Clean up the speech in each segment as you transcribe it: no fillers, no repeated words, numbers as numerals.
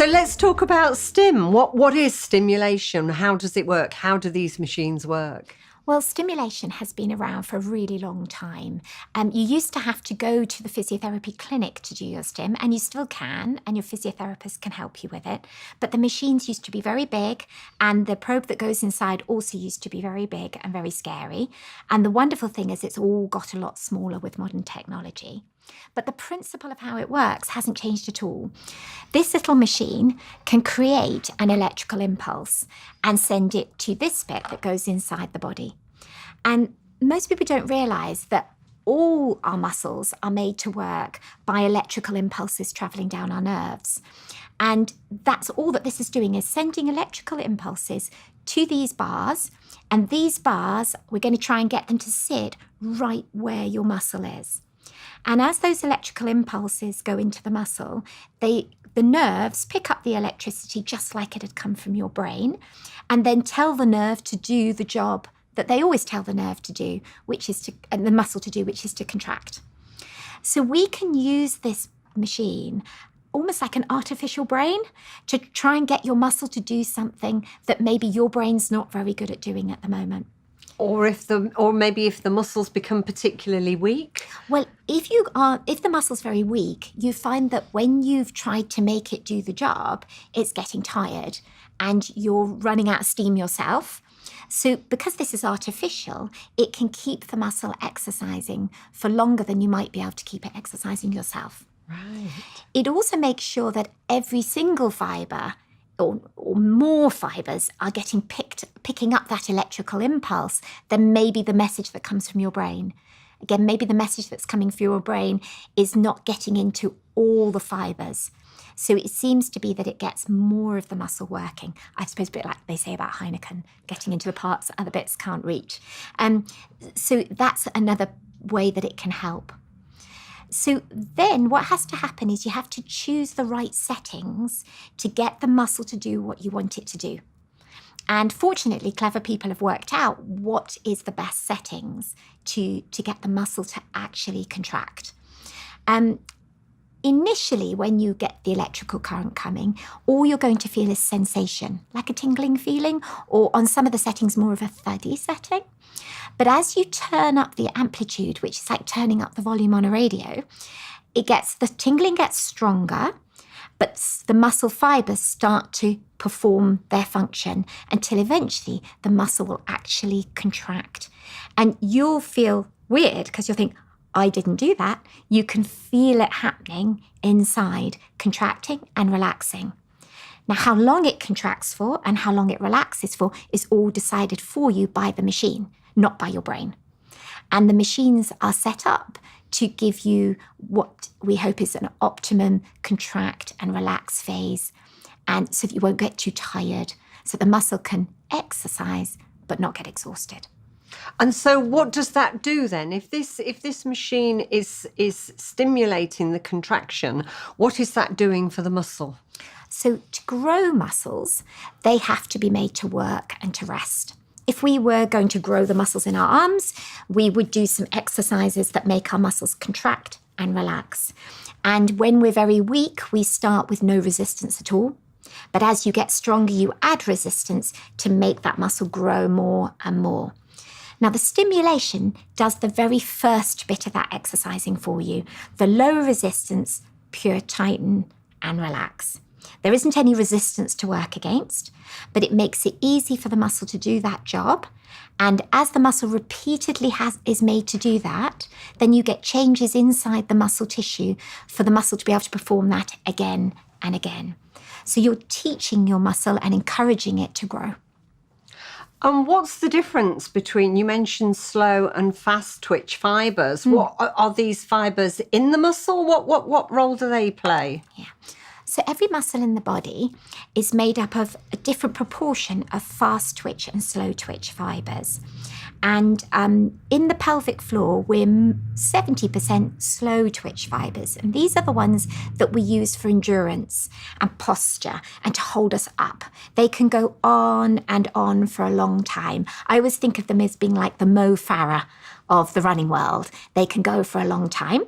So let's talk about stim. What is stimulation? How does it work? How do these machines work? Well, stimulation has been around for a really long time. You used to have to go to the physiotherapy clinic to do your stim, and you still can, and your physiotherapist can help you with it. But the machines used to be very big, and the probe that goes inside also used to be very big and very scary. And the wonderful thing is it's all got a lot smaller with modern technology. But the principle of how it works hasn't changed at all. This little machine can create an electrical impulse and send it to this bit that goes inside the body. And most people don't realise that all our muscles are made to work by electrical impulses travelling down our nerves. And that's all that this is doing, is sending electrical impulses to these bars. And these bars, we're going to try and get them to sit right where your muscle is. And as those electrical impulses go into the muscle, the nerves pick up the electricity just like it had come from your brain, and then tell the nerve to do the job that they always tell the nerve to do, and the muscle to do, which is to contract. So we can use this machine almost like an artificial brain to try and get your muscle to do something that maybe your brain's not very good at doing at the moment. Or maybe if the muscles become particularly weak? Well, if the muscle's very weak, you find that when you've tried to make it do the job, it's getting tired and you're running out of steam yourself. So because this is artificial, it can keep the muscle exercising for longer than you might be able to keep it exercising yourself. Right. It also makes sure that every single fibre or more fibres are picking up that electrical impulse than maybe the message that comes from your brain. Again, maybe the message that's coming through your brain is not getting into all the fibres. So it seems to be that it gets more of the muscle working. I suppose a bit like they say about Heineken, getting into the parts that other bits can't reach. So that's another way that it can help. So then what has to happen is you have to choose the right settings to get the muscle to do what you want it to do. And fortunately, clever people have worked out what is the best settings to get the muscle to actually contract. Initially, when you get the electrical current coming, all you're going to feel is sensation, like a tingling feeling, or on some of the settings, more of a thuddy setting. But as you turn up the amplitude, which is like turning up the volume on a radio, the tingling gets stronger, but the muscle fibers start to perform their function until eventually the muscle will actually contract. And you'll feel weird because you'll think, I didn't do that. You can feel it happening inside, contracting and relaxing. Now, how long it contracts for and how long it relaxes for is all decided for you by the machine, not by your brain. And the machines are set up to give you what we hope is an optimum contract and relax phase, and so that you won't get too tired, so the muscle can exercise but not get exhausted. And so what does that do then? If this machine is stimulating the contraction, what is that doing for the muscle? So to grow muscles, they have to be made to work and to rest. If we were going to grow the muscles in our arms, we would do some exercises that make our muscles contract and relax. And when we're very weak, we start with no resistance at all. But as you get stronger, you add resistance to make that muscle grow more and more. Now, the stimulation does the very first bit of that exercising for you. The low resistance, pure tighten and relax. There isn't any resistance to work against, but it makes it easy for the muscle to do that job. And as the muscle repeatedly is made to do that, then you get changes inside the muscle tissue for the muscle to be able to perform that again and again. So you're teaching your muscle and encouraging it to grow. And what's the difference between, you mentioned slow and fast twitch fibres. What are these fibres in the muscle? What role do they play? Yeah. So every muscle in the body is made up of a different proportion of fast twitch and slow twitch fibres. And in the pelvic floor, we're 70% slow twitch fibres. And these are the ones that we use for endurance and posture and to hold us up. They can go on and on for a long time. I always think of them as being like the Mo Farah of the running world. They can go for a long time.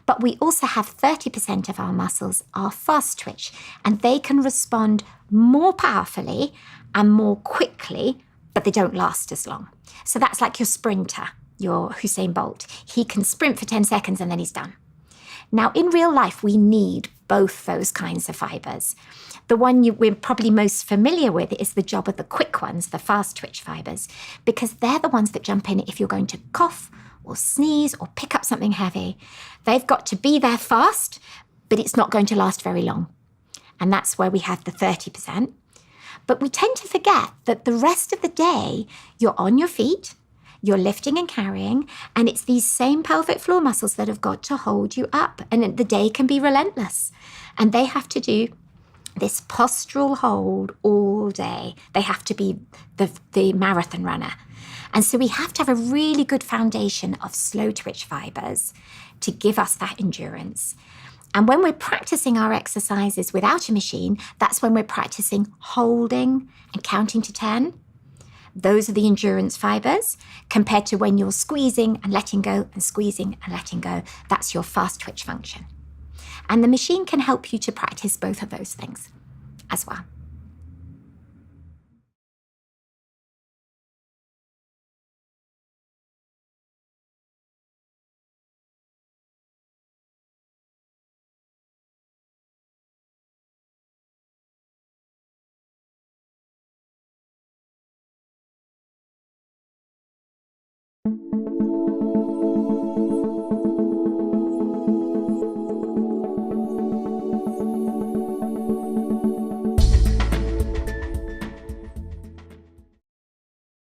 But we also have 30% of our muscles are fast twitch, and they can respond more powerfully and more quickly, but they don't last as long. So that's like your sprinter, your Usain Bolt. He can sprint for 10 seconds and then he's done. Now, in real life, we need both those kinds of fibers. The one we're probably most familiar with is the job of the quick ones, the fast twitch fibers, because they're the ones that jump in if you're going to cough or sneeze or pick up something heavy. They've got to be there fast, but it's not going to last very long. And that's where we have the 30%. But we tend to forget that the rest of the day, you're on your feet, you're lifting and carrying, and it's these same pelvic floor muscles that have got to hold you up. And the day can be relentless. And they have to do this postural hold all day. They have to be the marathon runner. And so we have to have a really good foundation of slow twitch fibers to give us that endurance. And when we're practicing our exercises without a machine, that's when we're practicing holding and counting to 10. Those are the endurance fibers, compared to when you're squeezing and letting go and squeezing and letting go. That's your fast twitch function. And the machine can help you to practice both of those things as well.